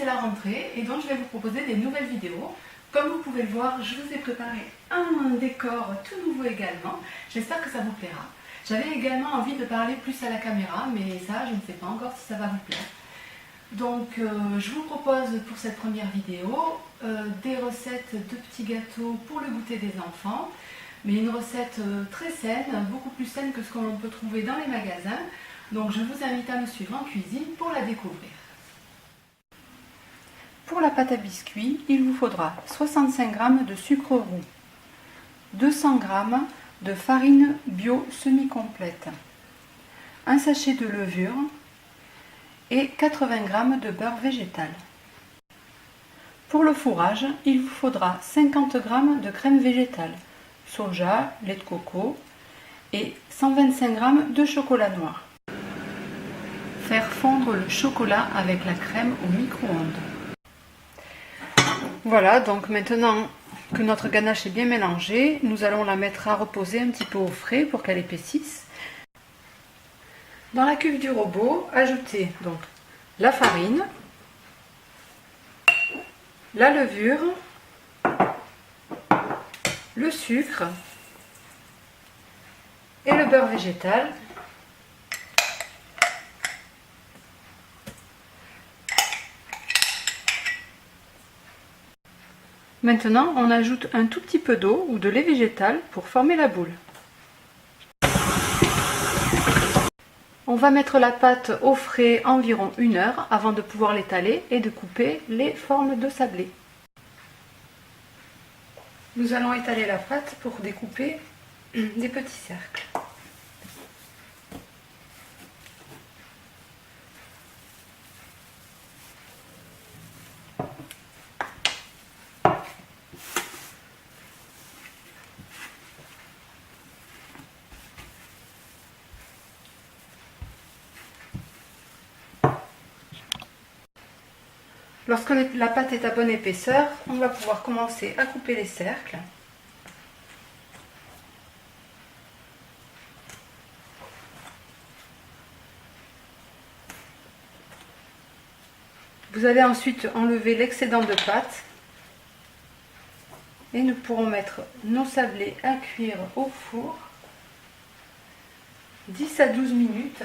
c'est la rentrée et donc je vais vous proposer des nouvelles vidéos. Comme vous pouvez le voir, je vous ai préparé un décor tout nouveau également. J'espère que ça vous plaira. J'avais également envie de parler plus à la caméra, mais ça, je ne sais pas encore si ça va vous plaire. Donc, je vous propose pour cette première vidéo des recettes de petits gâteaux pour le goûter des enfants. Mais une recette très saine, beaucoup plus saine que ce qu'on peut trouver dans les magasins. Donc, je vous invite à me suivre en cuisine pour la découvrir. Pour la pâte à biscuits, il vous faudra 65 g de sucre roux, 200 g de farine bio semi-complète, un sachet de levure et 80 g de beurre végétal. Pour le fourrage, il vous faudra 50 g de crème végétale, soja, lait de coco et 125 g de chocolat noir. Faire fondre le chocolat avec la crème au micro-ondes. Voilà, donc maintenant que notre ganache est bien mélangée, nous allons la mettre à reposer un petit peu au frais pour qu'elle épaississe. Dans la cuve du robot, ajoutez donc la farine, la levure, le sucre et le beurre végétal. Maintenant, on ajoute un tout petit peu d'eau ou de lait végétal pour former la boule. On va mettre la pâte au frais environ 1 heure avant de pouvoir l'étaler et de couper les formes de sablé. Nous allons étaler la pâte pour découper des petits cercles. Lorsque la pâte est à bonne épaisseur, on va pouvoir commencer à couper les cercles. Vous allez ensuite enlever l'excédent de pâte et nous pourrons mettre nos sablés à cuire au four 10 à 12 minutes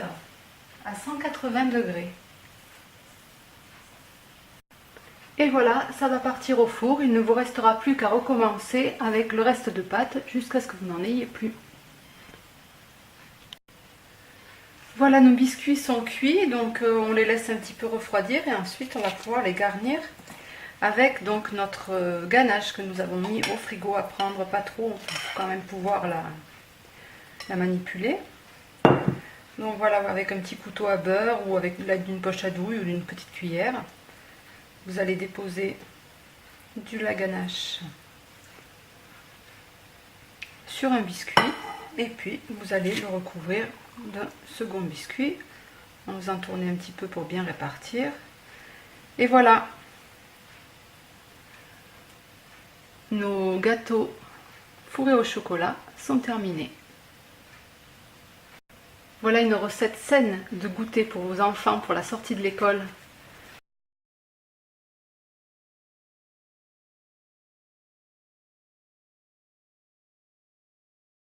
à 180 degrés. Et voilà, ça va partir au four. Il ne vous restera plus qu'à recommencer avec le reste de pâte jusqu'à ce que vous n'en ayez plus. Voilà, nos biscuits sont cuits, donc on les laisse un petit peu refroidir et ensuite on va pouvoir les garnir avec donc notre ganache que nous avons mis au frigo à prendre, pas trop, on peut quand même pouvoir la manipuler. Donc voilà, avec un petit couteau à beurre ou avec l'aide d'une poche à douille ou d'une petite cuillère. Vous allez déposer la ganache sur un biscuit et puis vous allez le recouvrir d'un second biscuit en faisant tourner un petit peu pour bien répartir. Et voilà, nos gâteaux fourrés au chocolat sont terminés. Voilà une recette saine de goûter pour vos enfants pour la sortie de l'école